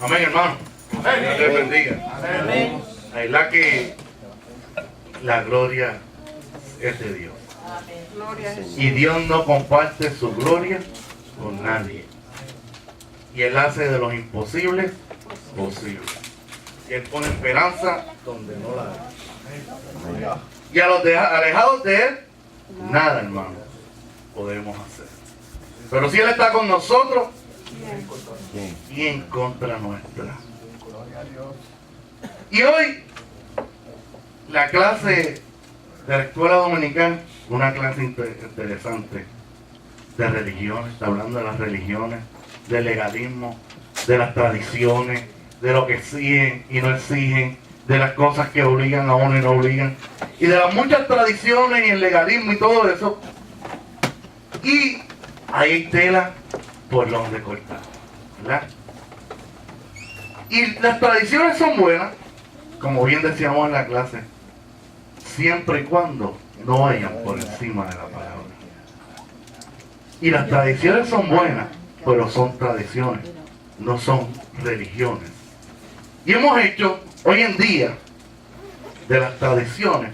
Amén, hermano. Dios te bendiga. Amén. Ahí la que la gloria es de Dios. Y Dios no comparte su gloria con nadie. Y Él hace de los imposibles posibles. Y Él pone esperanza donde no la hay. Y a los alejados de Él, nada, hermano, podemos hacer. Pero si Él está con nosotros, y en contra nuestra. Y hoy, la clase de la escuela dominical, una clase interesante de religiones, está hablando de las religiones, del legalismo, de las tradiciones, de lo que exigen y no exigen, de las cosas que obligan a uno y no obligan, y de las muchas tradiciones y el legalismo y todo eso. Y hay tela por donde cortar, ¿verdad? Y las tradiciones son buenas, como bien decíamos en la clase, siempre y cuando no vayan por encima de la palabra. Y las tradiciones son buenas, pero son tradiciones, no son religiones. Y hemos hecho, hoy en día, de las tradiciones,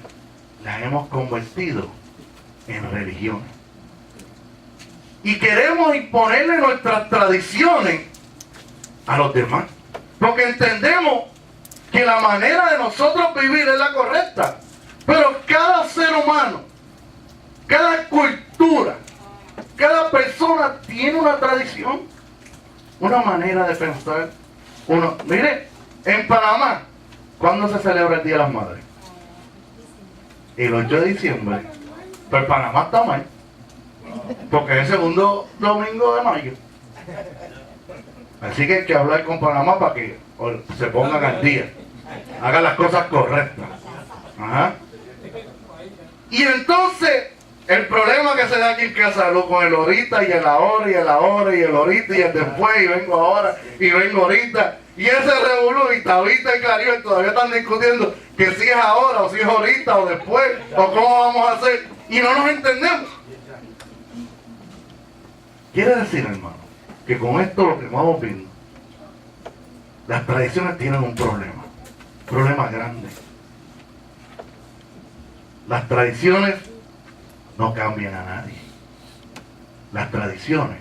las hemos convertido en religiones. Y queremos imponerle nuestras tradiciones a los demás. Porque entendemos que la manera de nosotros vivir es la correcta. Pero cada ser humano, cada cultura, cada persona tiene una tradición, una manera de pensar. Mire, en Panamá, ¿cuándo se celebra el Día de las Madres? El 8 de diciembre. Pero Panamá está mal, porque es el segundo domingo de mayo. Así que hay que hablar con Panamá para que se pongan al día, hagan las cosas correctas. Ajá. Y entonces, el problema que se da aquí en Casa Luz con el ahorita y el ahora y el ahora y el ahorita y el después y vengo ahora y vengo ahorita. Y ese revolú y Tabita y Claribel todavía están discutiendo que si es ahora o si es ahorita o después o cómo vamos a hacer. Y no nos entendemos. Quiere decir, hermano, que con esto lo que vamos viendo, las tradiciones tienen un problema grande. Las tradiciones no cambian a nadie. Las tradiciones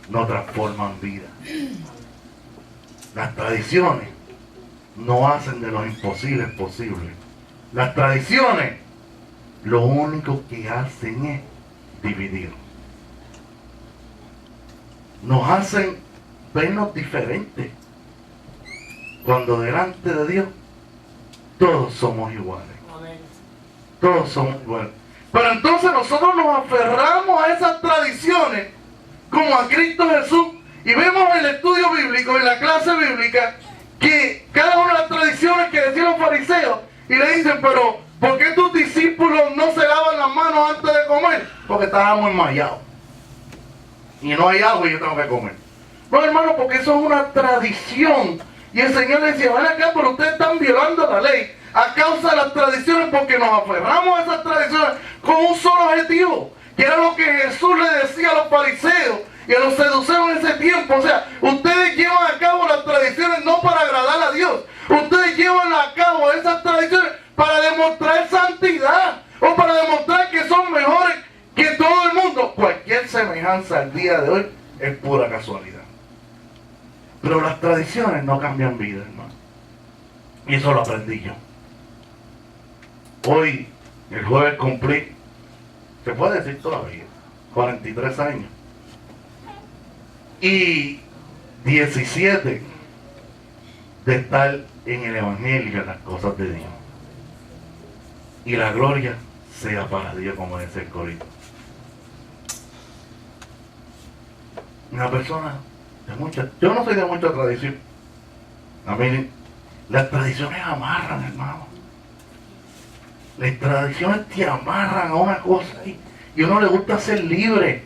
no transforman vida. Las tradiciones no hacen de los imposibles posibles. Las tradiciones lo único que hacen es dividir. Nos hacen vernos diferentes, cuando delante de Dios todos somos iguales. Todos somos iguales. Pero entonces nosotros nos aferramos a esas tradiciones como a Cristo Jesús, y vemos en el estudio bíblico, en la clase bíblica, que cada una de las tradiciones que decían los fariseos, y le dicen, pero ¿por qué tus discípulos no se lavan las manos antes de comer? Porque estábamos enmayados y no hay agua y yo tengo que comer. No, hermano, porque eso es una tradición. Y el Señor le decía, ven acá, pero ustedes están violando la ley a causa de las tradiciones, porque nos aferramos a esas tradiciones con un solo objetivo, que era lo que Jesús le decía a los fariseos y a los seduceos en ese tiempo. O sea, ustedes llevan a cabo las tradiciones no para agradar a Dios, ustedes llevan a cabo esas tradiciones para demostrar santidad o para demostrar que son mejores que todo el mundo. Cualquier semejanza al día de hoy es pura casualidad. Pero las tradiciones no cambian vida, hermano. Y eso lo aprendí yo. Hoy, el jueves cumplí, se puede decir todavía, 43 años. Y 17 de estar en el Evangelio, en las cosas de Dios. Y la gloria sea para Dios, como dice el corito. Una persona de mucha, yo no soy de mucha tradición. A mí las tradiciones amarran, hermano. Las tradiciones te amarran a una cosa y a uno le gusta ser libre.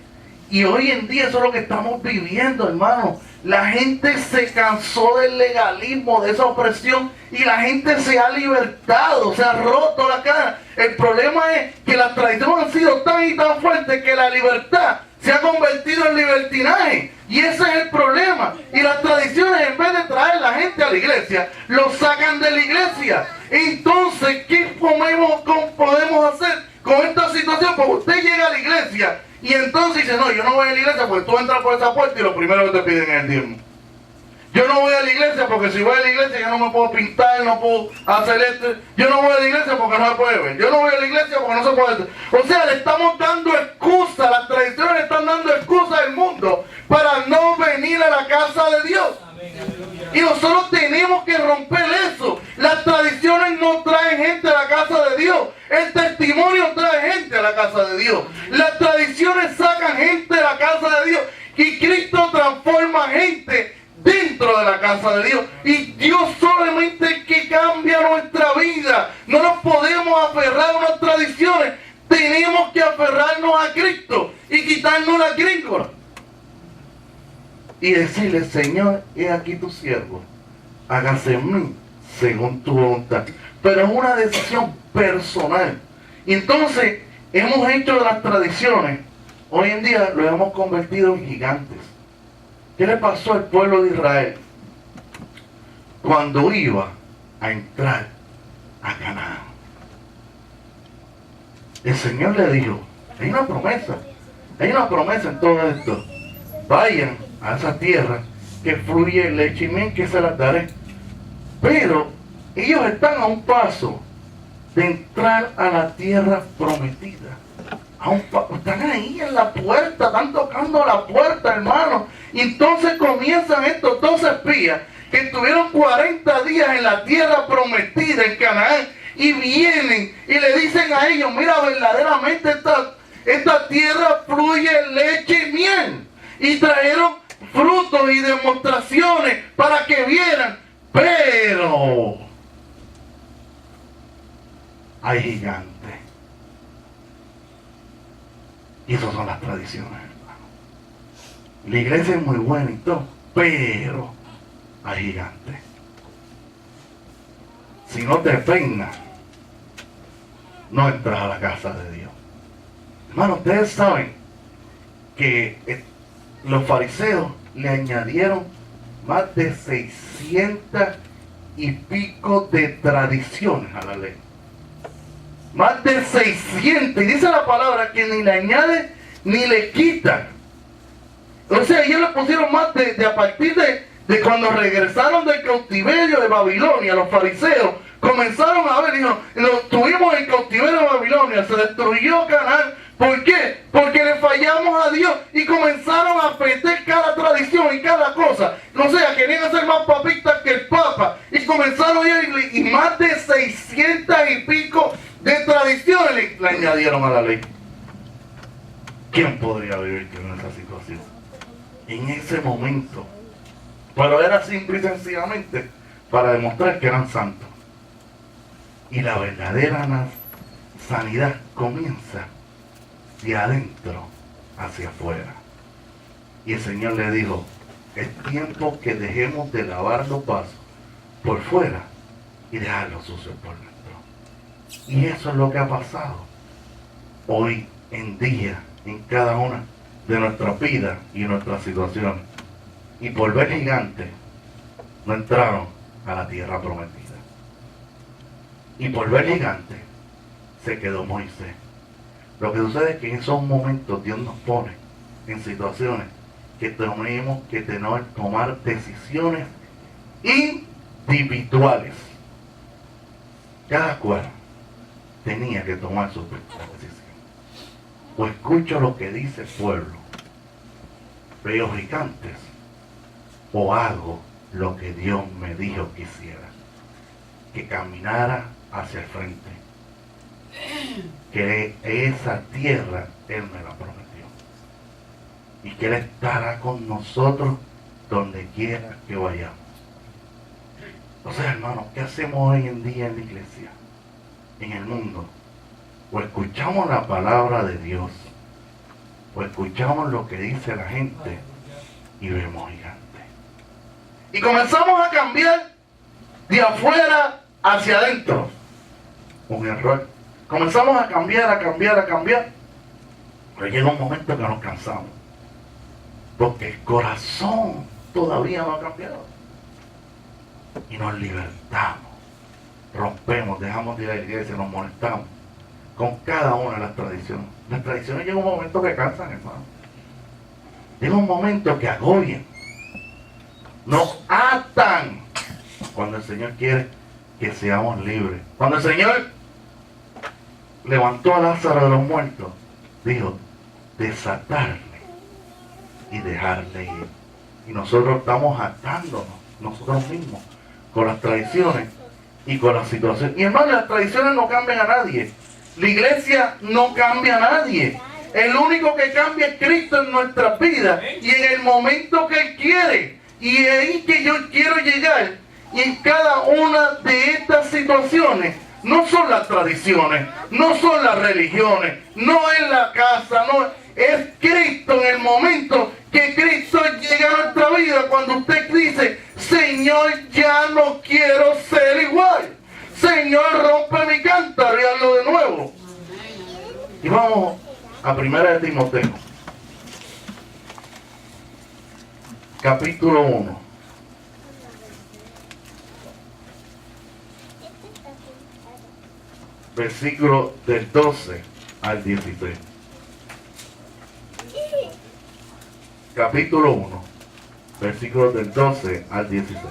Y hoy en día eso es lo que estamos viviendo, hermano. La gente se cansó del legalismo, de esa opresión, y la gente se ha libertado, se ha roto la cara. El problema es que las tradiciones han sido tan y tan fuertes que la libertad se ha convertido en libertinaje. Y ese es el problema. Y las tradiciones, en vez de traer la gente a la iglesia, lo sacan de la iglesia. Entonces, ¿qué podemos hacer con esta situación? Porque usted llega a la iglesia y entonces dice, no, yo no voy a la iglesia porque tú entras por esa puerta y lo primero que te piden es el diezmo. Yo no voy a la iglesia porque si voy a la iglesia yo no me puedo pintar, no puedo hacer esto. Yo no voy a la iglesia porque no se puede ver. Yo no voy a la iglesia porque no se puede. O sea, le estamos dando excusa, las tradiciones le están dando excusa al mundo para no venir a la casa de Dios. Y nosotros tenemos que romper eso. Las tradiciones no traen gente a la casa de Dios. El testimonio trae gente a la casa de Dios. Las tradiciones sacan gente de la casa de Dios. Y Cristo transforma gente dentro de la casa de Dios. Y Dios solamente es que cambia nuestra vida. No nos podemos aferrar a unas tradiciones. Tenemos que aferrarnos a Cristo y quitarnos la gringola. Y decirle, Señor, he aquí tu siervo, hágase en mí según tu voluntad. Pero es una decisión personal. Y entonces hemos hecho de las tradiciones, hoy en día lo hemos convertido en gigantes. ¿Qué le pasó al pueblo de Israel cuando iba a entrar a Canaán? El Señor le dijo, hay una promesa en todo esto. Vayan a esa tierra que fluye leche y miel, que se las daré. Pero ellos están a un paso de entrar a la tierra prometida. Están ahí en la puerta, están tocando la puerta, hermano. Y entonces comienzan estos 12 espías que estuvieron 40 días en la tierra prometida en Canaán, y vienen y le dicen a ellos, mira, verdaderamente esta tierra fluye leche y miel. Y trajeron frutos y demostraciones para que vieran, pero hay gigantes. Y esas son las tradiciones, hermano. La iglesia es muy buena y todo, pero hay gigantes. Si no te peinas, no entras a la casa de Dios. Hermano, ustedes saben que los fariseos le añadieron más de 600 y pico de tradiciones a la ley. Más de 600. Y dice la palabra que ni le añaden ni le quitan. O sea, ellos le pusieron más de a partir de cuando regresaron del cautiverio de Babilonia. Los fariseos comenzaron a ver, dijo, tuvimos en cautiverio de Babilonia, se destruyó Canaán. ¿Por qué? Porque le fallamos a Dios y comenzaron a meter cada tradición y cada cosa. O sea, querían hacer más papistas que el Papa. Y comenzaron y más de 600 y pico de tradiciones le añadieron a la ley. ¿Quién podría vivir en esa situación? En ese momento. Pero era simple y sencillamente para demostrar que eran santos. Y la verdadera sanidad comienza de adentro hacia afuera. Y el Señor le dijo, es tiempo que dejemos de lavar los vasos por fuera y dejarlos sucios por dentro. Y eso es lo que ha pasado hoy en día en cada una de nuestras vidas y nuestras situaciones. Y por ver gigantes no entraron a la tierra prometida. Y por ver gigantes se quedó Moisés. Lo que sucede es que en esos momentos Dios nos pone en situaciones que tenemos que tomar decisiones individuales. Cada cual tenía que tomar su decisión. O escucho lo que dice el pueblo, veo gigantes, o hago lo que Dios me dijo que hiciera, que caminara hacia el frente, que esa tierra Él me la prometió y que Él estará con nosotros donde quiera que vayamos. O sea, hermanos, ¿qué hacemos hoy en día en la iglesia, en el mundo? O escuchamos la palabra de Dios, o escuchamos lo que dice la gente y vemos gigantes. Y comenzamos a cambiar de afuera hacia adentro. Un error. Comenzamos a cambiar. Pero llega un momento que nos cansamos. Porque el corazón todavía no ha cambiado. Y nos libertamos. Rompemos, dejamos de ir a la iglesia, nos molestamos con cada una de las tradiciones. Las tradiciones llega un momento que cansan, hermano. Llega un momento que agobian. Nos atan. Cuando el Señor quiere que seamos libres. Cuando el Señor levantó a Lázaro de los muertos, dijo, desatarle y dejarle ir. Y nosotros estamos atándonos, nosotros mismos, con las tradiciones y con las situaciones. Y hermano, las tradiciones no cambian a nadie. La iglesia no cambia a nadie. El único que cambia es Cristo en nuestras vidas. Y en el momento que Él quiere. Y es ahí que yo quiero llegar. Y en cada una de estas situaciones, no son las tradiciones, no son las religiones, no es la casa, no es Cristo en el momento que Cristo llega a nuestra vida, cuando usted dice, Señor, ya no quiero ser igual. Señor, rompe mi cántaro y hazlo de nuevo. Y vamos a 1 de Timoteo, capítulo 1. Versículo del 12 al 16. Capítulo 1, versículos del 12 al 16.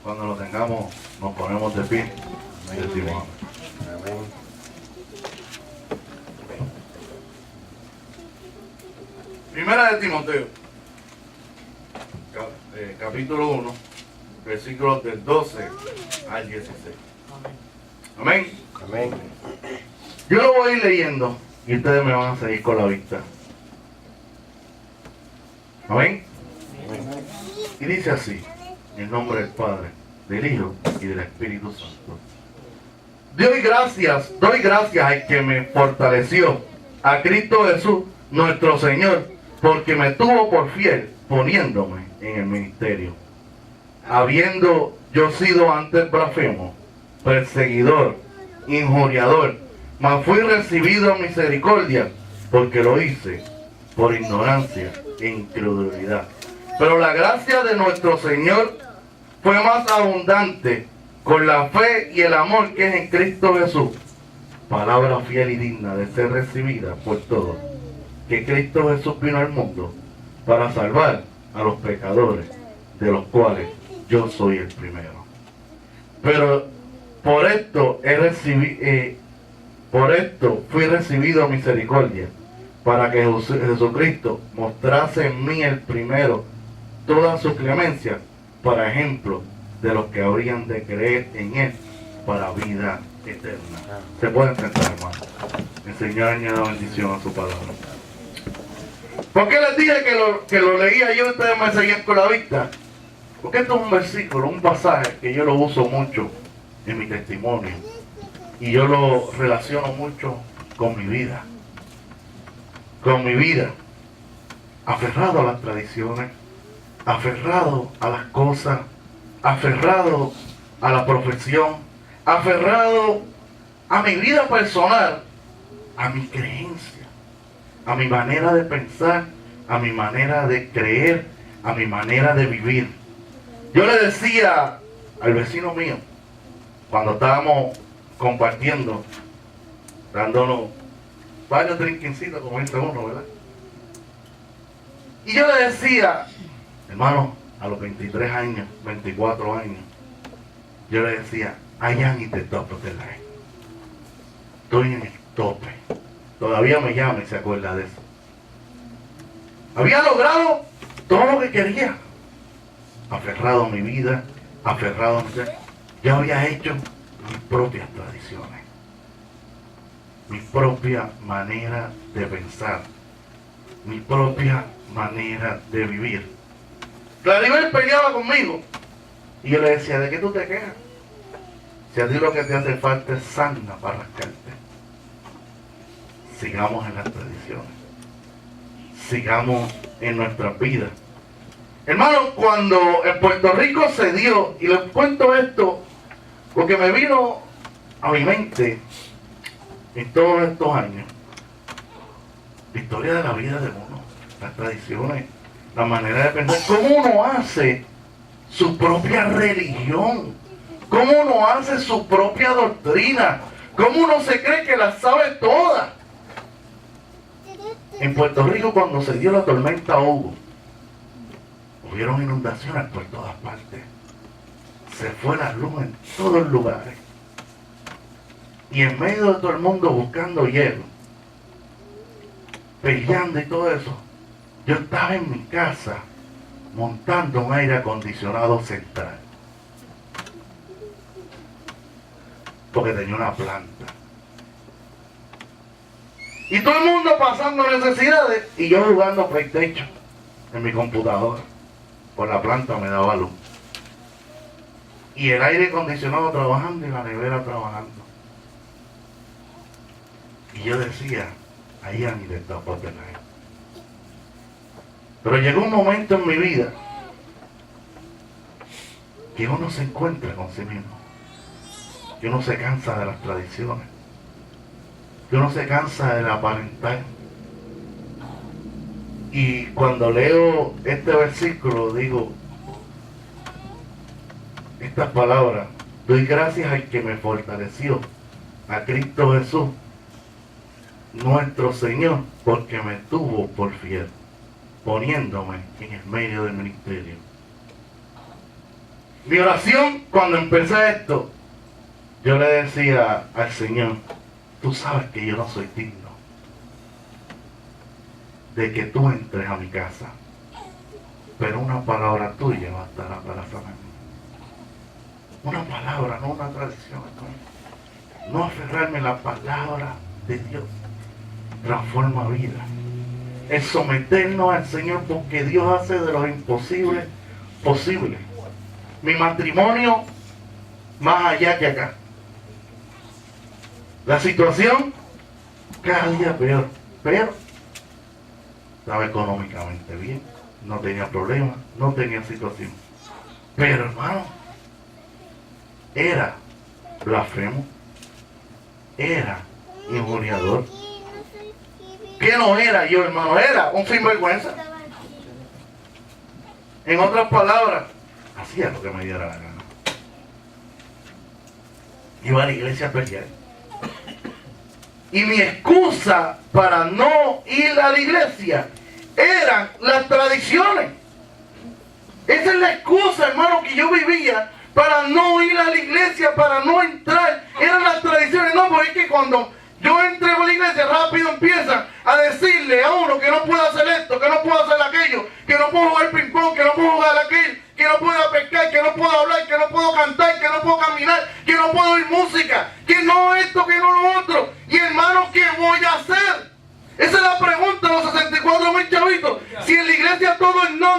Cuando lo tengamos, nos ponemos de pie y decimos amén. Primera de Timoteo, capítulo 1, versículos del 12 al 16. Amén. Amén. Yo lo voy a ir leyendo y ustedes me van a seguir con la vista. Amén. Amén. Y dice así, en el nombre del Padre, del Hijo y del Espíritu Santo. Doy gracias al que me fortaleció, a Cristo Jesús, nuestro Señor, porque me tuvo por fiel, poniéndome en el ministerio. Habiendo yo sido antes blasfemo, perseguidor, injuriador, mas fui recibido a misericordia, porque lo hice por ignorancia e incredulidad. Pero la gracia de nuestro Señor fue más abundante con la fe y el amor que es en Cristo Jesús. Palabra fiel y digna de ser recibida por todos, que Cristo Jesús vino al mundo para salvar a los pecadores, de los cuales yo soy el primero. Pero por esto fui recibido a misericordia, para que Jesucristo mostrase en mí el primero toda su clemencia, para ejemplo de los que habrían de creer en Él para vida eterna. Se pueden sentar, hermano. El Señor añada bendición a su palabra. ¿Por qué les dije que lo leía yo y ustedes me seguían con la vista? Porque esto es un versículo, un pasaje que yo lo uso mucho en mi testimonio. Y yo lo relaciono mucho con mi vida. Con mi vida. Aferrado a las tradiciones, aferrado a las cosas, aferrado a la profesión, aferrado a mi vida personal, a mi creencia, a mi manera de pensar, a mi manera de creer, a mi manera de vivir. Yo le decía al vecino mío, cuando estábamos compartiendo, dándonos varios drinkincitos, como dice uno, ¿verdad? Y yo le decía, hermano, a los 23 años, 24 años, yo le decía, I am in the top of the line. Estoy en el tope. Todavía me llama y se acuerda de eso. Había logrado todo lo que quería. Aferrado a mi vida, aferrado a mi ser. Ya había hecho mis propias tradiciones. Mi propia manera de pensar. Mi propia manera de vivir. Claribel peleaba conmigo. Y yo le decía, ¿de qué tú te quejas? Si a ti lo que te hace falta es sarna para rascarte, sigamos en las tradiciones, sigamos en nuestras vidas. Hermano, cuando en Puerto Rico se dio, y les cuento esto porque me vino a mi mente en todos estos años, la historia de la vida de uno, las tradiciones, la manera de pensar, cómo uno hace su propia religión, cómo uno hace su propia doctrina, cómo uno se cree que la sabe toda. En Puerto Rico, cuando se dio la tormenta Hugo, hubieron inundaciones por todas partes. Se fue la luz en todos los lugares. Y en medio de todo el mundo buscando hielo, peleando y todo eso, yo estaba en mi casa montando un aire acondicionado central. Porque tenía una planta. Y todo el mundo pasando necesidades y yo jugando PlayStation en mi computadora. Por la planta me daba luz. Y el aire acondicionado trabajando y la nevera trabajando. Y yo decía, ahí han ido estas partes. Pero llegó un momento en mi vida que uno se encuentra con sí mismo. Que uno se cansa de las tradiciones. Que uno se cansa del aparentar. Y cuando leo este versículo digo estas palabras: doy gracias al que me fortaleció, a Cristo Jesús, nuestro Señor, porque me tuvo por fiel, poniéndome en el medio del ministerio. Mi oración cuando empecé esto, yo le decía al Señor: tú sabes que yo no soy digno de que tú entres a mi casa, pero una palabra tuya bastará para sanarme. Una palabra, no una tradición. No aferrarme a la palabra de Dios transforma vida. Es someternos al Señor, porque Dios hace de lo imposible posible. Mi matrimonio más allá que acá. La situación cada día peor, pero estaba económicamente bien, no tenía problemas, no tenía situación. Pero hermano, era blasfemo, era injuriador. ¿Qué no era yo, hermano? Era un sinvergüenza. En otras palabras, hacía lo que me diera la gana. Iba a la iglesia a pelear. Y mi excusa para no ir a la iglesia eran las tradiciones. Esa es la excusa, hermano, que yo vivía para no ir a la iglesia, para no entrar. Eran las tradiciones. No, porque es que cuando yo entré a la iglesia, rápido empiezan a decirle a uno que no puedo hacer esto, que no puedo hacer aquello, que no puedo jugar ping pong, que no puedo jugar aquello, que no puedo pescar, que no puedo hablar, que no puedo cantar, que no puedo caminar, que no puedo oír música, que no esto, que no lo otro. Y hermano, ¿qué voy a hacer? Esa es la pregunta de los 64,000 chavitos. Si en la iglesia todo es no,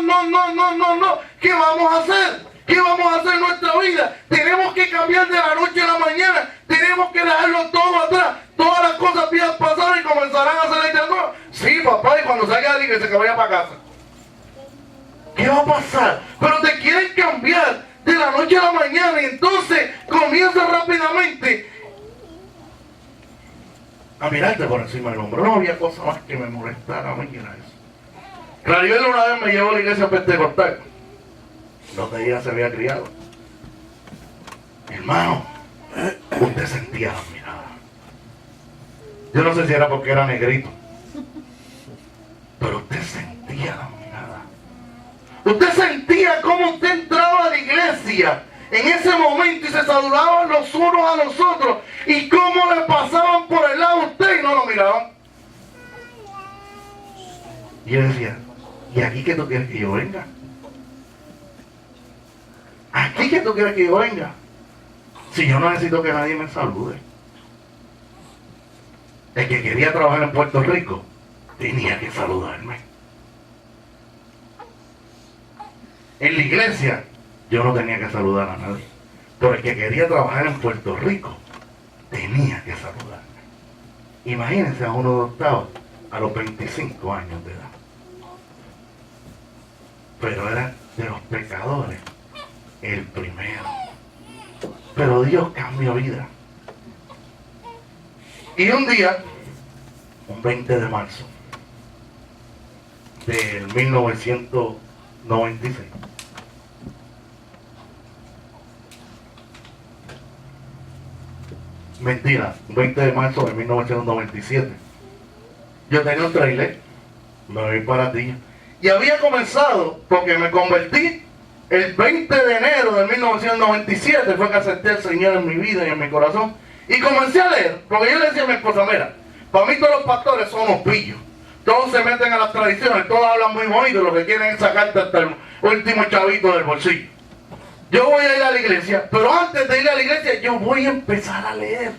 ¿qué vamos a hacer? ¿Qué vamos a hacer en nuestra vida? Tenemos que cambiar de la noche a la mañana. Tenemos que dejarlo todo atrás. Todas las cosas viejas pasaron y comenzarán a hacer la nueva. Sí, papá, y cuando salga de la iglesia que vaya para casa. ¿Qué va a pasar? Pero te quieren cambiar de la noche a la mañana, y entonces comienza rápidamente a mirarte por encima del hombro. No había cosa más que me molestara a mí que era eso. Claribel una vez me llevó a la iglesia pentecostal, donde ella se había criado. Hermano, usted sentía las miradas. Yo no sé si era porque era negrito, pero usted sentía las miradas. Usted sentía cómo usted entraba a la iglesia en ese momento y se saludaban los unos a los otros, y cómo le pasaban por el lado a usted y no lo miraban. Y yo decía: ¿y aquí qué tú quieres que yo venga? ¿Aquí qué tú quieres que yo venga? Si yo no necesito que nadie me salude. El que quería trabajar en Puerto Rico tenía que saludarme. En la iglesia yo no tenía que saludar a nadie. Pero el que quería trabajar en Puerto Rico tenía que saludarme. Imagínense a uno de octavo a los 25 años de edad. Pero era de los pecadores el primero. Pero Dios cambió vida. Y un día, un 20 de marzo del 1996, mentira, 20 de marzo de 1997, yo tenía un trailer, me voy para ti, y había comenzado, porque me convertí el 20 de enero de 1997, fue que acepté al Señor en mi vida y en mi corazón, y comencé a leer, porque yo le decía a mi esposa, mira, para mí todos los pastores son unos pillos, todos se meten a las tradiciones, todos hablan muy bonito, lo que quieren es sacarte hasta el último chavito del bolsillo. Yo voy a ir a la iglesia, pero antes de ir a la iglesia, yo voy a empezar a leer.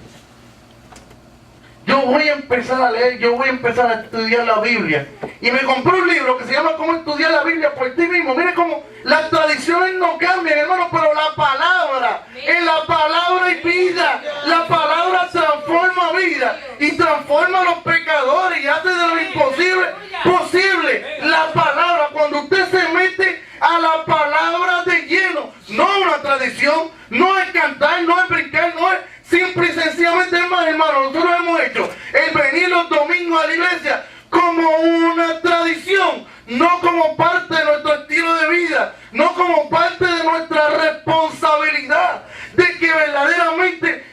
Yo voy a empezar a leer, yo voy a empezar a estudiar la Biblia. Y me compré un libro que se llama Cómo estudiar la Biblia por ti mismo. Mire cómo las tradiciones no cambian, hermano, pero la palabra, en la palabra hay vida. La palabra transforma vida y transforma a los pecadores y hace de lo imposible posible. La palabra, cuando usted se mete a la palabra de lleno, no una tradición, no es cantar, no es brincar, no es simple y sencillamente, hermano, nosotros hemos hecho el venir los domingos a la iglesia como una tradición, no como parte de nuestro estilo de vida, no como parte de nuestra responsabilidad, de que verdaderamente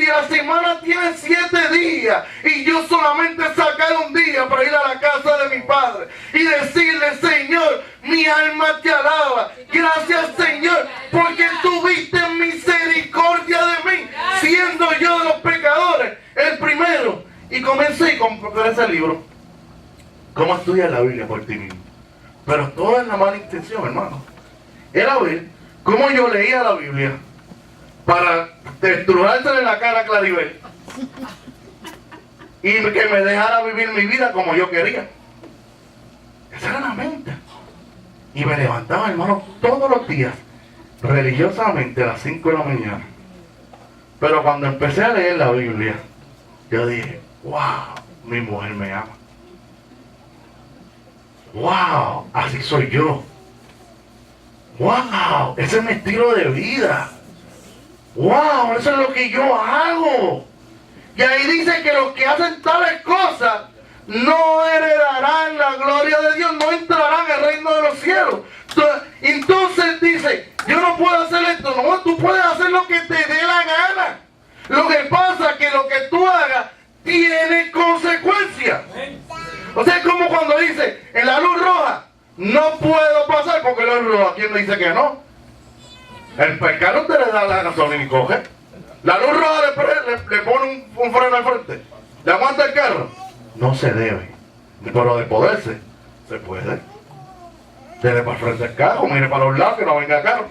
la semana tiene 7 días y yo solamente sacar un día para ir a la casa de mi Padre y decirle, Señor, mi alma te alaba, gracias Señor, porque tuviste misericordia de mí, siendo yo de los pecadores el primero. Y comencé con ese libro, Cómo estudiar la Biblia por ti mismo. Pero todo es la mala intención, hermano. Era ver cómo yo leía la Biblia para destrujársele la cara a Claribel y que me dejara vivir mi vida como yo quería. Esa era la mente. Y me levantaba, hermano, todos los días, religiosamente a las 5 de la mañana. Pero cuando empecé a leer la Biblia, yo dije, wow, mi mujer me ama. Wow, así soy yo. Wow, ese es mi estilo de vida. Wow, eso es lo que yo hago. Y ahí dice que los que hacen tales cosas no heredarán la gloria de Dios, no entrarán al reino de los cielos. Entonces dice, yo no puedo hacer esto, no, tú puedes hacer lo que te dé la gana. Lo que pasa es que lo que tú hagas tiene consecuencias. O sea, es como cuando dice, en la luz roja, no puedo pasar porque la luz roja, ¿quién me dice que no? El pescado te le da la gasolina y coge. La luz roja le pone un freno al frente. ¿Le aguanta el carro? No se debe. Pero de poderse, se puede. Dele para el frente el carro, mire para los lados que no venga el carro.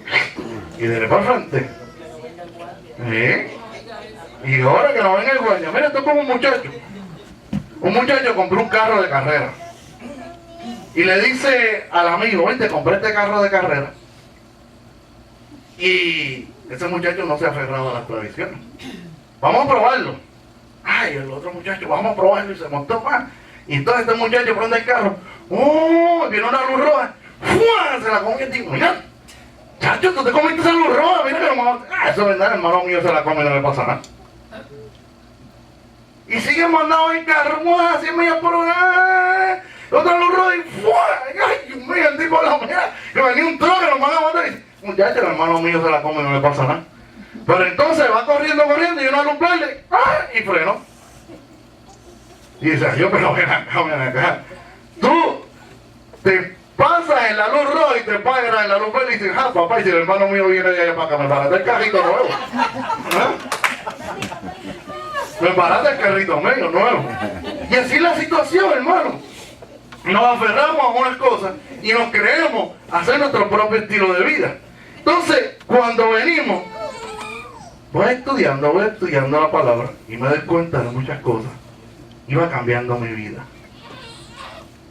Y dele para el frente. Y ahora que no venga el guardia. Mira, esto es como un muchacho. Un muchacho compró un carro de carrera. Y le dice al amigo, oye, compré este carro de carrera. Y ese muchacho no se ha aferrado a las tradiciones. Vamos a probarlo. Ay, el otro muchacho, vamos a probarlo, y se montó más. Y entonces este muchacho prende el carro. ¡Oh! Viene una luz roja. ¡Fua! Se la come y digo, mira, chacho, tú te comiste esa luz roja. Mira que eso es verdad, el hermano mío se la come y no le pasa nada. Y sigue mandado el carro, ¡mua! 100 millas por hora. Otra luz roja y ¡fua! ¡Ay, Dios mío! El tipo de la mira, que venía un trono que nos van a matar. Muchacho, el hermano mío se la come y no le pasa nada. Pero entonces va corriendo y una luz verde, ¡ah! Y frenó. Y dice, yo, pero ven acá. Tú te pasas en la luz roja y te pagas en la luz verde y dices, ah, papá, y si el hermano mío viene de allá para acá, me barato el carrito nuevo. Me barato el carrito medio nuevo. Y así es la situación, hermano. Nos aferramos a unas cosas y nos creemos hacer nuestro propio estilo de vida. Entonces, cuando venimos, voy estudiando la palabra y me doy cuenta de muchas cosas. Iba cambiando mi vida.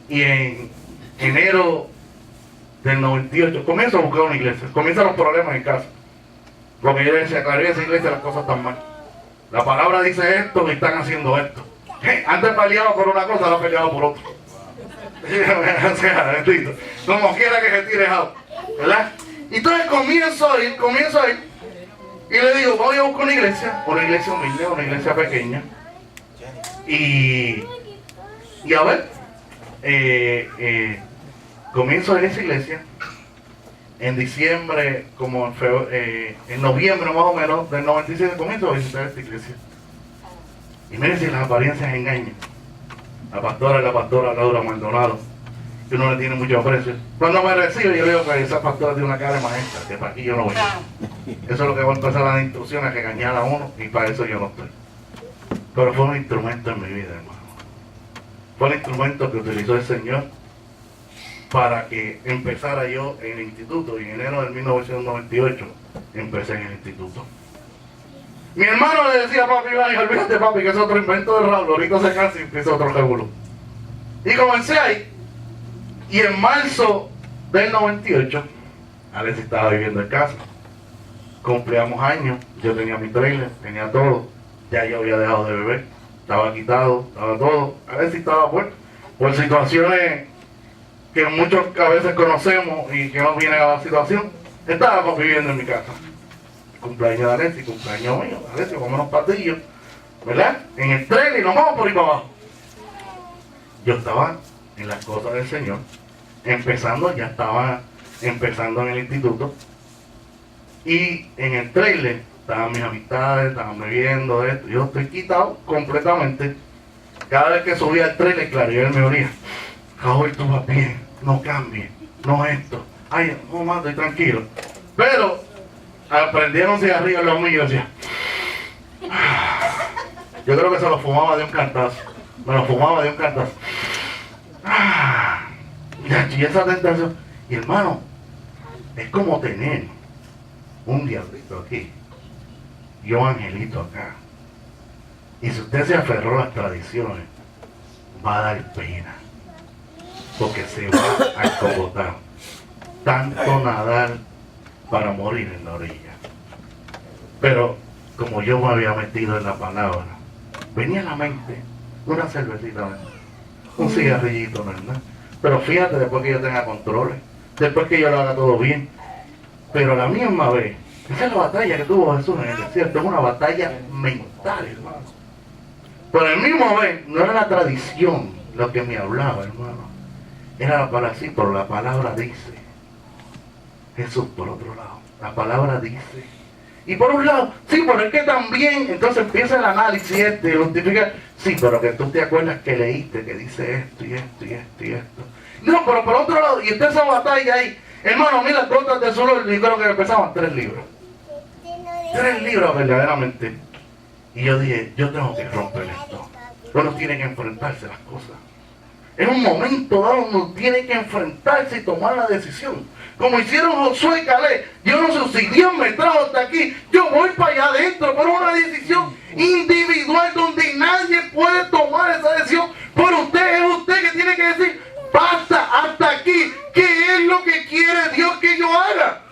Y en enero del 98 comienzo a buscar una iglesia, comienzan los problemas en casa. Porque yo decía, claro, en esa iglesia las cosas están mal. La palabra dice esto y están haciendo esto. Antes peleaba por una cosa, ahora peleaba por otra. O sea, bendito. Como quiera que se tire out, ¿verdad? Y entonces comienzo a ir. Y le digo, voy a buscar una iglesia humilde, una iglesia pequeña. Y a ver, comienzo a ir a esa iglesia. En diciembre, como en noviembre más o menos del 97, comienzo a visitar esta iglesia. Y miren si las apariencias engañan. La pastora es la pastora Laura Maldonado, que uno le tiene mucho aprecio. Cuando me recibe, yo veo que esa pastora tiene una cara de maestra, que para aquí yo no voy. Eso es lo que va a empezar a dar instrucciones, que engañar a uno, y para eso yo no estoy. Pero fue un instrumento en mi vida, hermano. Fue el instrumento que utilizó el Señor para que empezara yo en el instituto. Y en enero de 1998 empecé en el instituto. Mi hermano le decía a papi, olvídate papi, que es otro invento de Raúl, ahorita se cansa y empieza otro revolú. Y comencé ahí. Y en marzo del 98, Alex estaba viviendo en casa. Cumplíamos años, yo tenía mi trailer, tenía todo. Ya yo había dejado de beber, estaba quitado, estaba todo. Alex estaba por situaciones que muchos a veces conocemos y que no vienen a la situación. Estaba viviendo en mi casa. Cumpleaños de Alexis, cumpleaños mío, Alexis, con unos patillos, ¿verdad? En el tren y nos vamos por ahí para abajo. Yo estaba en las cosas del Señor, ya estaba empezando en el instituto, y en el trailer estaban mis amistades, estaban bebiendo esto. Yo estoy quitado completamente. Cada vez que subía al trailer, claro, yo me olía, Raúl, tú vas bien, no cambies, no esto, ay, no más, estoy tranquilo. Pero aprendieron cigarrillos los míos, decía. Yo creo que se lo fumaba de un cantazo. Me lo fumaba de un cantazo. Y esa tentación. Y hermano, es como tener un diablito aquí y un angelito acá. Y si usted se aferró a las tradiciones, va a dar pena. Porque se va a escogotar. Tanto nadar para morir en la orilla. Pero como yo me había metido en la palabra, venía a la mente una cervecita, ¿verdad? Un cigarrillito, ¿verdad? Pero fíjate, después que yo tenga controles, después que yo lo haga todo bien. Pero a la misma vez, esa es la batalla que tuvo Jesús en el desierto, es una batalla mental, hermano. Pero al mismo vez, no era la tradición lo que me hablaba, hermano. Era la palabra, sí, pero la palabra dice. Jesús por otro lado, la palabra dice. Y por un lado, sí, pero es que también, entonces empieza el análisis justifica, sí, pero que tú te acuerdas que leíste, que dice esto y esto y esto y esto. No, pero por otro lado, y está esa batalla ahí, hermano, mira las gotas de sudor, y creo que empezaban 3 libros. 3 libros verdaderamente. Y yo dije, yo tengo que romper esto. Uno tiene que enfrentarse a las cosas. En un momento dado uno tiene que enfrentarse y tomar la decisión. Como hicieron Josué y Caleb. Yo no sé si Dios me trajo hasta aquí. Yo voy para allá adentro. Pero una decisión individual donde nadie puede tomar esa decisión. Por usted, es usted que tiene que decir, basta, hasta aquí. ¿Qué es lo que quiere Dios que yo haga?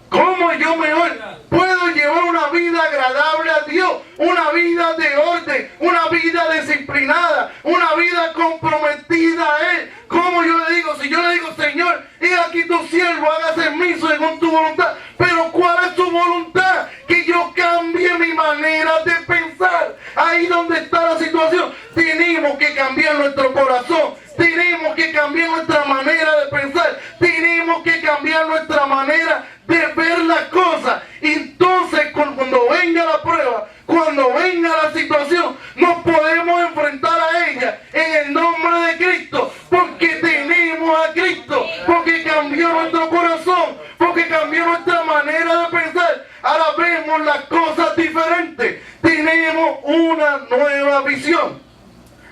¿Cómo yo mejor puedo llevar una vida agradable a Dios? Una vida de orden, una vida disciplinada, una vida comprometida a Él. ¿Cómo yo le digo? Si yo le digo, Señor, he aquí tu siervo, hágase en mí según tu voluntad. Pero ¿cuál es tu voluntad? Que yo cambie mi manera de pensar. Ahí donde está la situación. Tenemos que cambiar nuestro corazón. Tenemos que cambiar nuestra manera de pensar. Tenemos que cambiar nuestra manera de ver las cosas. Entonces cuando venga la prueba, cuando venga la situación, nos podemos enfrentar a ella en el nombre de Cristo, porque tenemos a Cristo, porque cambió nuestro corazón, porque cambió nuestra manera de pensar. Ahora vemos las cosas diferentes. Tenemos una nueva visión,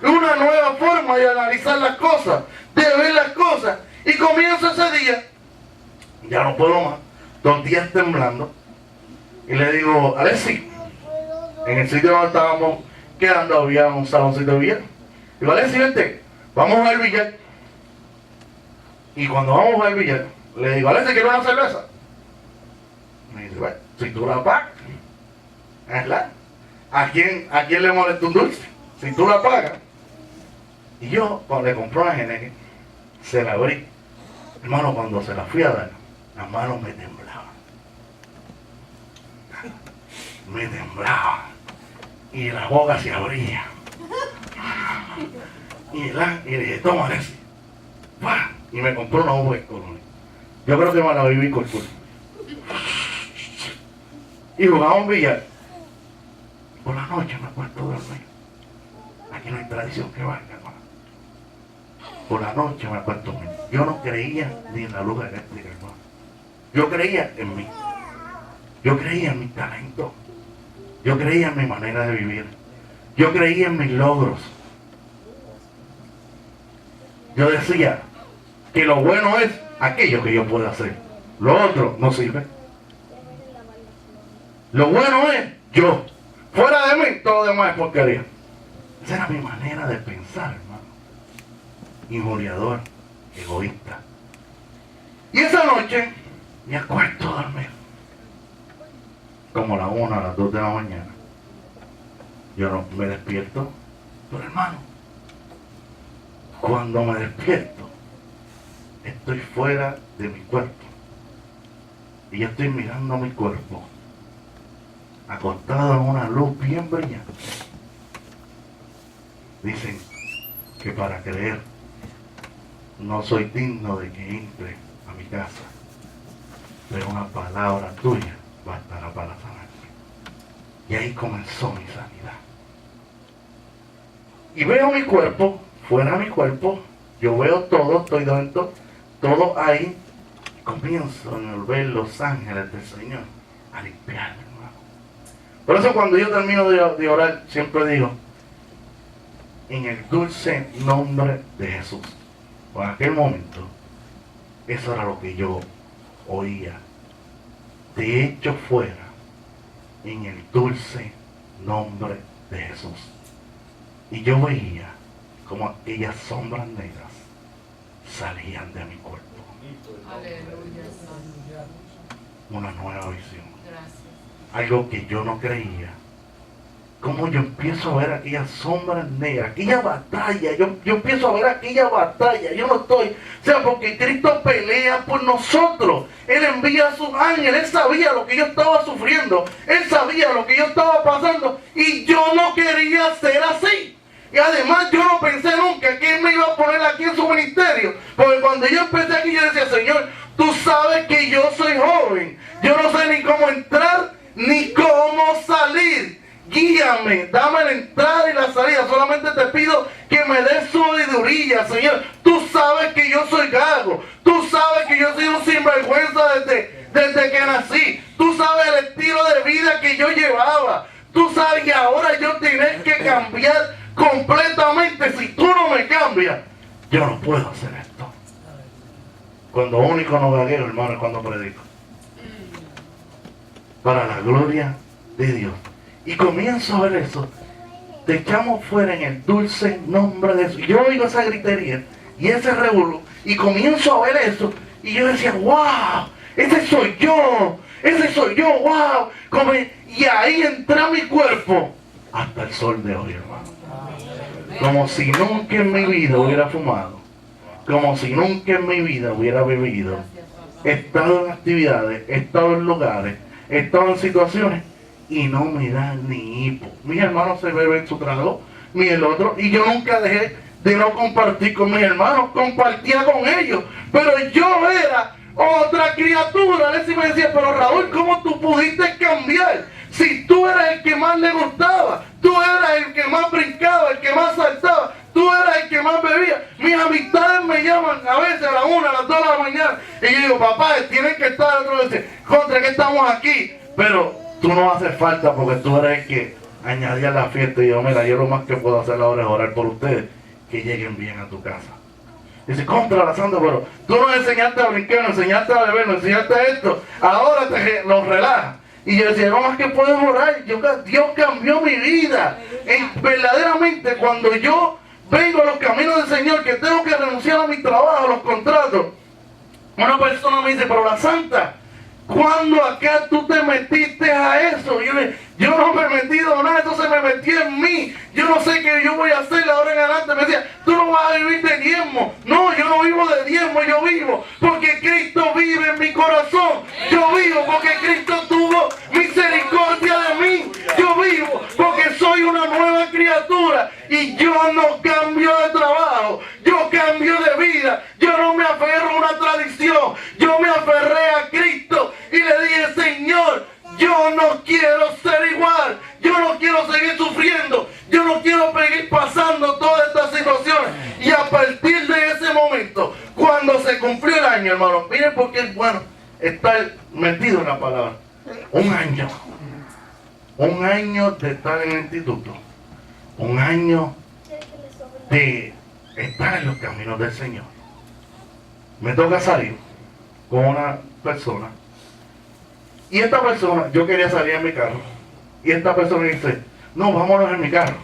una nueva forma de analizar las cosas, de ver las cosas. Y comienzo ese día, ya no puedo más, 2 días temblando, y le digo, Alexis, en el sitio donde estábamos quedando había un saloncito de billar. Digo, Alexis, vente, vamos al billar. Y cuando vamos al billar, le digo, Alexis, ¿quieres una cerveza? Me dice, Bueno, si tú la pagas, ¿verdad? ¿A quién le molesta un dulce? Si tú la pagas. Y yo, cuando le compré una Geneque, se la abrí. Hermano, cuando se la fui a dar, las manos me temblaban. Me temblaban. Y la boca se abría. Y le dije, toma ese. Y me compró una uva de Colonia. Yo creo que me la viví con el culo. Y jugamos billar. Por la noche me acuesto a dormir. Aquí no hay tradición que valga, hermano. Por la noche me acuesto a dormir. Yo no creía ni en la luz eléctrica, hermano. Yo creía en mí. Yo creía en mi talento. Yo creía en mi manera de vivir. Yo creía en mis logros. Yo decía que lo bueno es aquello que yo puedo hacer. Lo otro no sirve. Lo bueno es yo. Fuera de mí, todo lo demás es porquería. Esa era mi manera de pensar, hermano. Injuriador, egoísta. Y esa noche me acuesto a dormir. Como a las 1, a las 2 de la mañana. Yo no me despierto. Pero hermano, cuando me despierto, estoy fuera de mi cuerpo. Y yo estoy mirando mi cuerpo, acostado en una luz bien brillante. Dicen que para creer no soy digno de que entre a mi casa, pero una palabra tuya bastará para sanarme. Y ahí comenzó mi sanidad. Y veo mi cuerpo, fuera de mi cuerpo, yo veo todo, estoy dentro, todo ahí. Comienzo a ver los ángeles del Señor a limpiarme, hermano. Por eso cuando yo termino de orar, siempre digo, en el dulce nombre de Jesús. En aquel momento, eso era lo que yo oía. De hecho fuera, en el dulce nombre de Jesús. Y yo veía como aquellas sombras negras salían de mi cuerpo. Aleluya. Una nueva visión. Gracias. Algo que yo no creía. Como yo empiezo a ver aquellas sombras negras, aquella batalla, yo empiezo a ver aquella batalla, yo no estoy, o sea, porque Cristo pelea por nosotros, Él envía a sus ángeles, Él sabía lo que yo estaba sufriendo, Él sabía lo que yo estaba pasando, y yo no quería ser así. Y además yo no pensé nunca que Él me iba a poner aquí en su ministerio, porque cuando yo empecé aquí yo decía, Señor, tú sabes que yo soy joven, yo no sé ni cómo entrar, ni cómo salir. Guíame, dame la entrada y la salida. Solamente te pido que me des sabiduría, Señor. Tú sabes que yo soy gago. Tú sabes que yo soy un sinvergüenza desde que nací. Tú sabes el estilo de vida que yo llevaba. Tú sabes que ahora yo tengo que cambiar completamente. Si tú no me cambias, yo no puedo hacer esto. Cuando único no gagueo, hermano, es cuando predico. Para la gloria de Dios. Y comienzo a ver eso. Te echamos fuera en el dulce nombre de Jesús. Yo oigo esa gritería y ese revuelo. Y comienzo a ver eso. Y yo decía, wow, ese soy yo. Ese soy yo, wow. Y ahí entré a mi cuerpo. Hasta el sol de hoy, hermano. Como si nunca en mi vida hubiera fumado. Como si nunca en mi vida hubiera bebido. He estado en actividades, he estado en lugares, he estado en situaciones. Y no me dan ni hipo. Mis hermanos se beben su trago, mi el otro, y yo nunca dejé de no compartir con mis hermanos, compartía con ellos, pero yo era otra criatura. A veces me decía, pero Raúl, ¿cómo tú pudiste cambiar? Si tú eras el que más le gustaba, tú eras el que más brincaba, el que más saltaba, tú eras el que más bebía. Mis amistades me llaman a veces a las 1, a las 2 de la mañana, y yo digo, papá, tienen que estar otro vez, contra que estamos aquí, pero tú no haces falta porque tú eres el que añadía la fiesta. Y yo, mira, yo lo más que puedo hacer ahora es orar por ustedes, que lleguen bien a tu casa. Dice, contra la santa, pero tú nos enseñaste a brincar, nos enseñaste a beber, nos enseñaste esto, ahora nos relajas. Y yo decía, no más que puedo orar, Dios cambió mi vida. Verdaderamente, cuando yo vengo a los caminos del Señor, que tengo que renunciar a mi trabajo, a los contratos, una persona me dice, pero la santa, ¿Cuándo acá tú te metiste a eso? Yo no me he metido a nada, eso se me metió en mí. Yo no sé qué yo voy a hacer ahora en adelante. Me decía, tú no vas a vivir de diezmo. No, yo no vivo de diezmo, yo vivo porque Cristo vive en mi corazón. Yo vivo porque Cristo tuvo misericordia de mí. Yo vivo porque soy una nueva criatura y yo no cambio de trabajo. Yo cambio de vida. Yo no me aferro a una tradición. Yo me aferré a Cristo y le dije, Señor, yo no quiero ser igual. Yo no quiero seguir sufriendo. Yo no quiero seguir pasando todas estas situaciones. Y a partir de ese momento, cuando se cumplió el año, hermano, miren porque es bueno estar metido en la palabra. Un año de estar en el instituto. Un año de estar en los caminos del Señor. Me toca salir con una persona. Y esta persona, yo quería salir en mi carro. Y esta persona dice, no, vámonos en mi carro.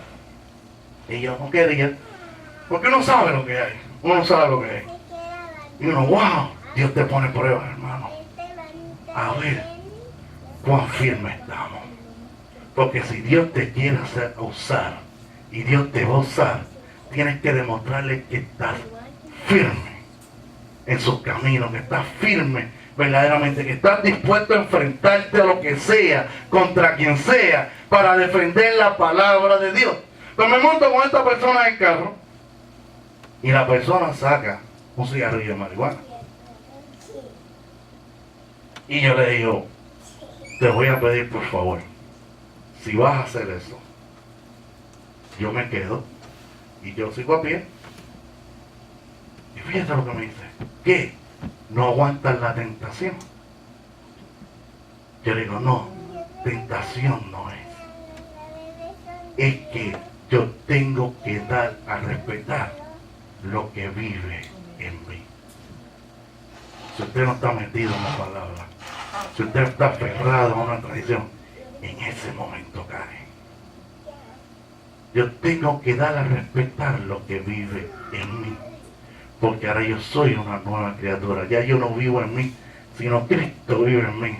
Y yo no quería. Porque uno sabe lo que hay. Uno sabe lo que hay. Y uno, wow, Dios te pone pruebas, hermano. A ver cuán firme estamos. Porque si Dios te quiere hacer usar, y Dios te va a usar, tienes que demostrarle que estás firme en sus caminos, que estás firme verdaderamente, que estás dispuesto a enfrentarte a lo que sea, contra quien sea, para defender la palabra de Dios. Pues me monto con esta persona en el carro y la persona saca un cigarrillo de marihuana. Y yo le digo, te voy a pedir por favor, si vas a hacer eso, yo me quedo y yo sigo a pie. Y fíjate lo que me dice, ¿qué? ¿No aguantas la tentación? Yo le digo, no, tentación no es. Es que yo tengo que dar a respetar lo que vive en mí. Si usted no está metido en la palabra, si usted está aferrado a una tradición, en ese momento cae. Yo tengo que dar a respetar lo que vive en mí. Porque ahora yo soy una nueva criatura. Ya yo no vivo en mí, sino Cristo vive en mí.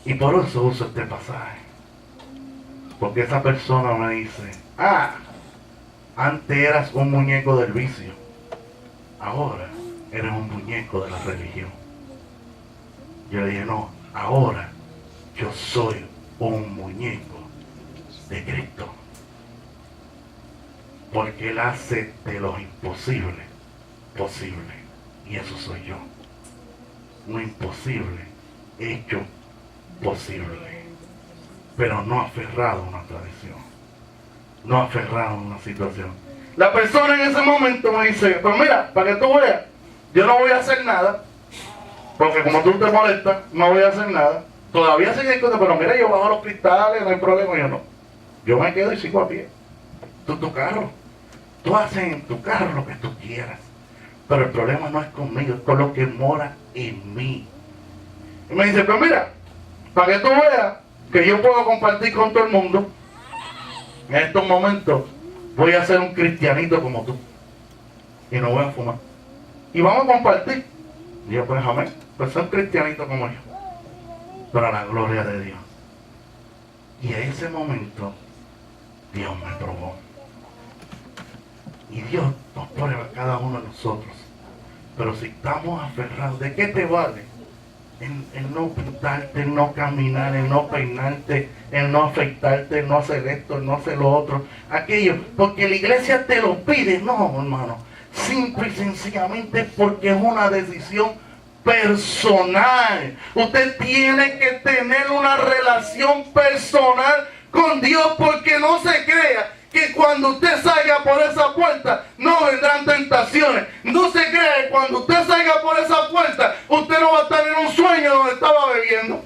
Y por eso uso este pasaje. Porque esa persona me dice, antes eras un muñeco del vicio. Ahora eres un muñeco de la religión. Yo le dije, no, ahora yo soy un muñeco de Cristo. Porque Él hace de lo imposible posible. Y eso soy yo. Un imposible hecho posible. Pero no aferrado a una tradición. No aferrado a una situación. La persona en ese momento me dice, pues mira, para que tú veas, yo no voy a hacer nada. Porque como tú te molestas, no voy a hacer nada. Todavía sigue cosas, pero mira, yo bajo los cristales, no hay problema. Yo no. Yo me quedo y sigo a pie. Tu carro. Tú haces en tu carro lo que tú quieras. Pero el problema no es conmigo, es con lo que mora en mí. Y me dice, pero mira, para que tú veas que yo puedo compartir con todo el mundo, en estos momentos voy a ser un cristianito como tú. Y no voy a fumar. Y vamos a compartir. Y yo, pues amén, pues soy un cristianito como yo. Para la gloria de Dios. Y en ese momento, Dios me probó. Y Dios nos prueba a cada uno de nosotros. Pero si estamos aferrados, ¿de qué te vale? En no pintarte, en no caminar, en no peinarte, en no afeitarte, en no hacer esto, en no hacer lo otro, aquello, porque la iglesia te lo pide. No, hermano, simple y sencillamente porque es una decisión personal. Usted tiene que tener una relación personal con Dios, porque no se crea que cuando usted salga por esa puerta no vendrán tentaciones. No se cree que cuando usted salga por esa puerta usted no va a estar en un sueño donde estaba bebiendo.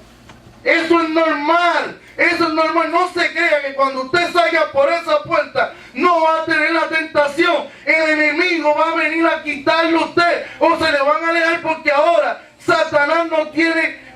Eso es normal. Eso es normal. No se crea que cuando usted salga por esa puerta no va a tener la tentación. El enemigo va a venir a quitarle a usted o se le van a alejar, porque ahora Satanás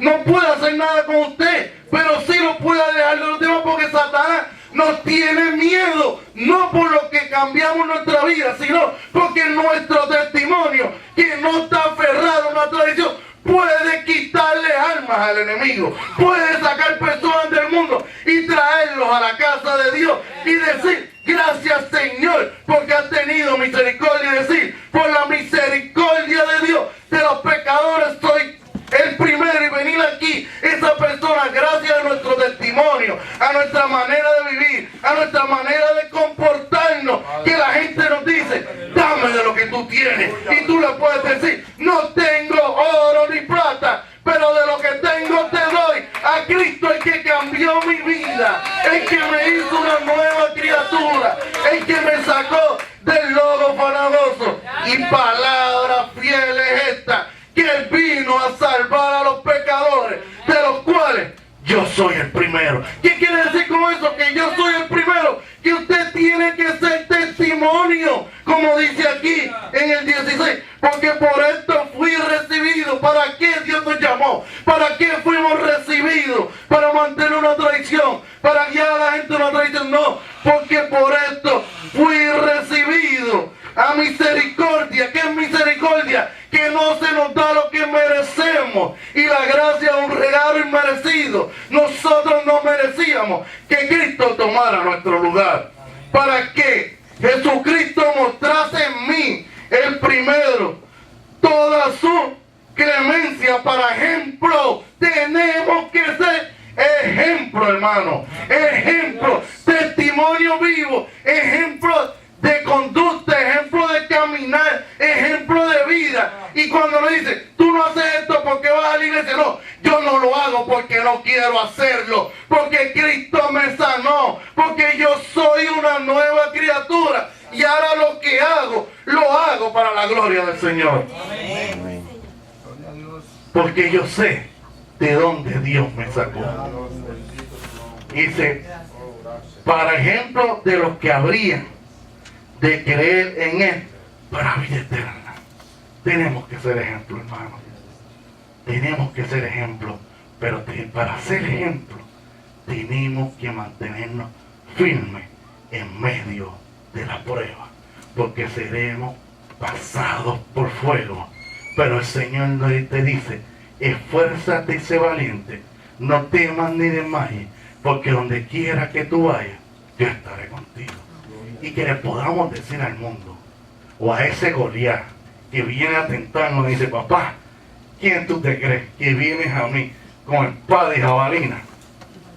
no puede hacer nada con usted, pero sí lo puede alejar de los demás, porque Satanás nos tiene miedo, no por lo que cambiamos nuestra vida, sino porque nuestro testimonio, que no está aferrado a una tradición, puede quitarle almas al enemigo, puede sacar personas del mundo y traerlos a la casa de Dios y decir: gracias, Señor, porque has tenido misericordia. Y decir: por la misericordia de Dios, de los pecadores soy el primero. Y venir aquí, esa persona, gracias a nuestro testimonio, a nuestra manera de vivir, a nuestra manera de comportarnos, que la gente nos dice: dame de lo que tú tienes. Y tú le puedes decir: no tengo oro ni plata, pero de lo que tengo te doy a Cristo, el que cambió mi vida, el que me hizo una nueva criatura, el que me sacó del lodo fanagoso. Y palabra fiel es esta, que Él vino a salvar a los pecadores, de los cuales yo soy el primero. ¿Qué quiere decir con eso? Que yo soy el primero, que usted tiene que ser testimonio, como dice aquí en el 16, porque por esto fui recibido. ¿Para qué Dios nos llamó? ¿Para qué fuimos recibidos? ¿Para mantener una tradición? ¿Para guiar a la gente a una tradición? No, porque por esto fui recibido a misericordia. ¿Qué es misericordia? Que no se nos da lo que merecemos, y la gracia es un regalo inmerecido. Nosotros no merecíamos que Cristo tomara nuestro lugar, para que Jesucristo mostrase en mí, el primero, toda su clemencia. Para ejemplo, tenemos que ser ejemplo, hermano, ejemplo, testimonio vivo, ejemplo de conducta, ejemplo de caminar, ejemplo de vida. Y cuando nos dice: tú no haces esto porque vas a la iglesia, no, yo no lo hago porque no quiero hacerlo, porque Cristo me sanó, porque yo soy una nueva criatura, y ahora lo que hago, lo hago para la gloria del Señor. Amén. Porque yo sé de dónde Dios me sacó. Dice: para ejemplo de los que habrían de creer en Él para vida eterna. Tenemos que ser ejemplo, hermano. Tenemos que ser ejemplo. Pero para ser ejemplo, tenemos que mantenernos firmes en medio de la prueba, porque seremos pasados por fuego. Pero el Señor te dice: esfuérzate y sé valiente, no temas ni desmayes, porque donde quiera que tú vayas, yo estaré contigo. Y que le podamos decir al mundo, o a ese Goliat que viene a tentarnos y dice: papá, ¿quién tú te crees que vienes a mí con espada y jabalina?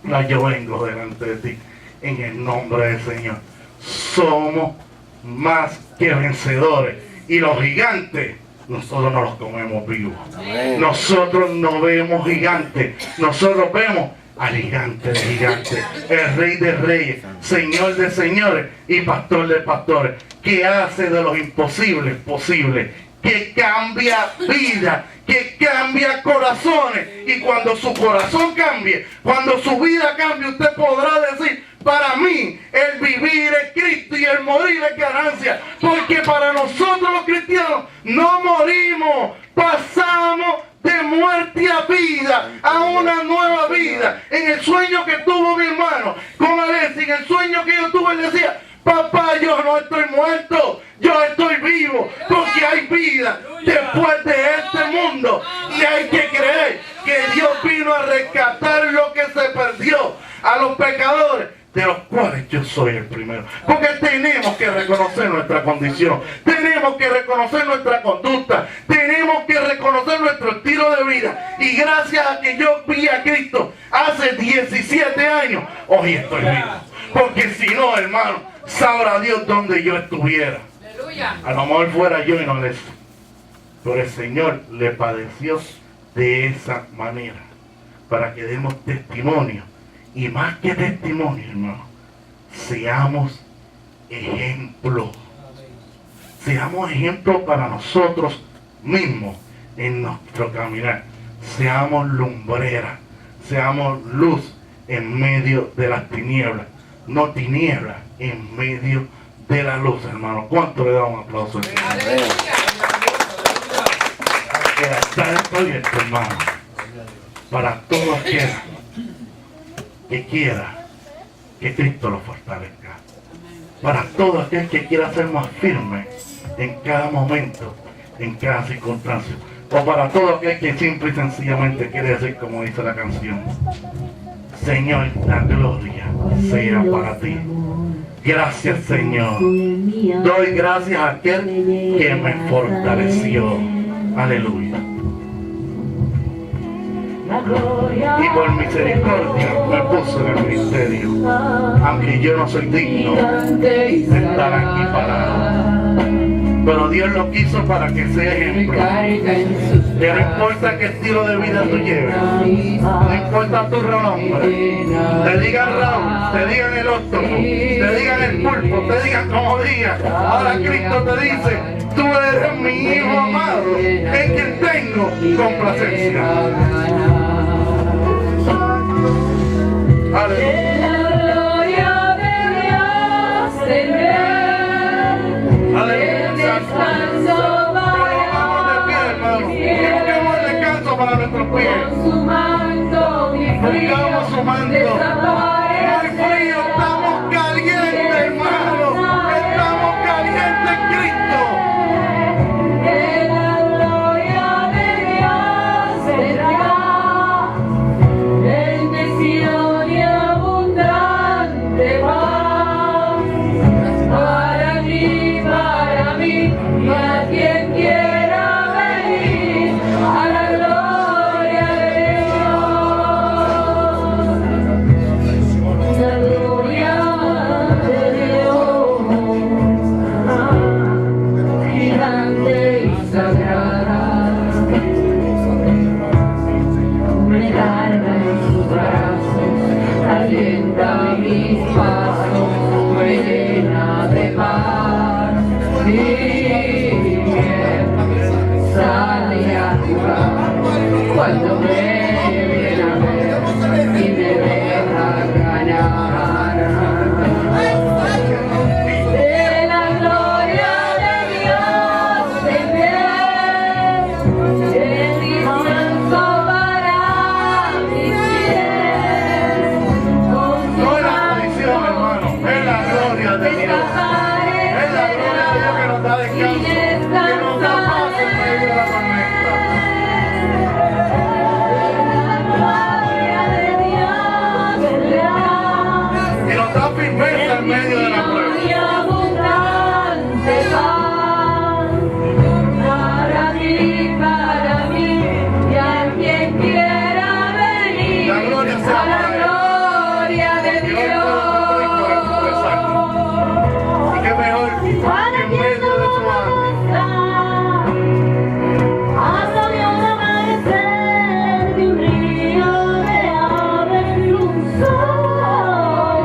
No, yo vengo delante de ti en el nombre del Señor. Somos más que vencedores, y los gigantes nosotros no los comemos vivos. Nosotros no vemos gigantes, nosotros vemos al gigante de gigantes, el Rey de reyes, Señor de señores y Pastor de pastores, que hace de los imposibles posibles, que cambia vida, que cambia corazones. Y cuando su corazón cambie, cuando su vida cambie, usted podrá decir: para mí el vivir es Cristo y el morir es ganancia. Porque para nosotros los cristianos no morimos, pasamos de muerte a vida, a una nueva vida. En el sueño que tuvo mi hermano con Alexis, en el sueño que yo tuve, él decía: papá, yo no estoy muerto, yo estoy vivo, porque hay vida después de este mundo. Y hay que creer que Dios vino a rescatar lo que se perdió, a los pecadores, de los cuales yo soy el primero. Porque tenemos que reconocer nuestra condición, tenemos que reconocer nuestra conducta, tenemos que reconocer nuestro estilo de vida. Y gracias a que yo vi a Cristo hace 17 años, hoy estoy vivo. Porque si no, hermano, sabrá Dios dónde yo estuviera. A lo mejor fuera yo y no les. Pero el Señor le padeció de esa manera, para que demos testimonio. Y más que testimonio, hermano, seamos ejemplo. Seamos ejemplo para nosotros mismos en nuestro caminar. Seamos lumbreras, seamos luz en medio de las tinieblas, no tinieblas en medio de la luz, hermano. ¿Cuánto le damos un aplauso al Señor? Que está abierto, hermano, para todo aquel que quiera que Cristo lo fortalezca. Para todo aquel que quiera ser más firme en cada momento, en cada circunstancia. o para todo aquel que simple y sencillamente quiere decir como dice la canción: Señor, la gloria sea para ti. Gracias, Señor. Doy gracias a aquel que me fortaleció. Aleluya. Y por misericordia me puso en el ministerio, aunque yo no soy digno de estar aquí parado. Pero Dios lo quiso para que sea ejemplo. Que no importa qué estilo de vida tú lleves, no importa tu renombre, te digan Raúl, te digan el óstomo, te digan el pulpo, te digan como digas, ahora Cristo te dice: tú eres mi hijo amado, en quien tengo complacencia. Aleluya. Para nuestros pies, buscamos su manto. No hay frío, estamos calientes, hermano. Estamos calientes en Cristo. Que la gloria de Dios vendrá, bendición y abundante paz para mí, y a quien quiera venir a la gloria de Dios. La gloria de Dios, gigante y sagrada, me carga en sus brazos, alienta mis pasos, me llena de paz y sale a jugar cuando me viene a ver y me deja ganar. De la gloria de Dios tendré el descanso para mis pies. No es la condición, hermano, es la gloria de Dios. Es la gloria de Dios que nos da descanso, que nos da paz en medio de la tormenta. Y nos da firmeza en medio de la prueba. Para mí, y a quien quiera venir, La gloria sea a la para Él. gloria de Y hoy podemos confesarlo. Y qué mejor que en medio de su ánimo. Hasta vio un amanecer de un río de ave, un sol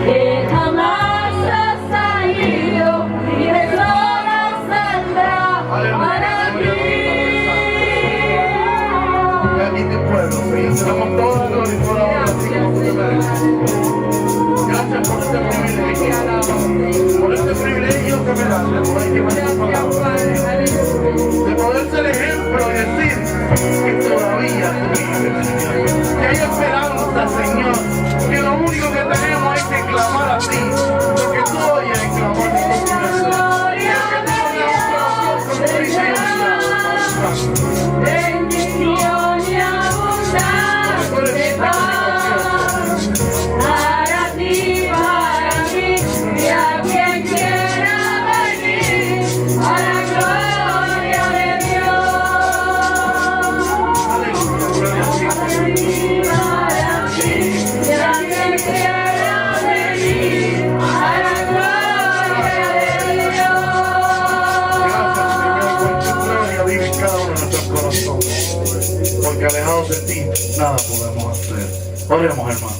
que jamás ha salido y de sola saldrá para ti. Y aquí tu pueblo, Señor, te damos toda la gloria y toda la honra, así como tú te mereces. Gracias por este privilegio que me das de poder llevar tu palabra, de poder ser ejemplo y decir que todavía tú vives, Señor. Que hay esperanza, Señor, que lo único que tenemos es que clamar a ti, porque tú oyes el clamor de tu pueblo. Y el que tú oyes un corazón con triste y humildad. Bendición y abundante paz para ti, para mí, y a quien quiera venir a la gloria de Dios. Para ti, y a quien quiera venir a la gloria de Dios. Gracias, Señor, por tu gloria vive en cada uno de nuestros corazones. Porque alejados de ti, nada podemos hacer. Oremos, hermano.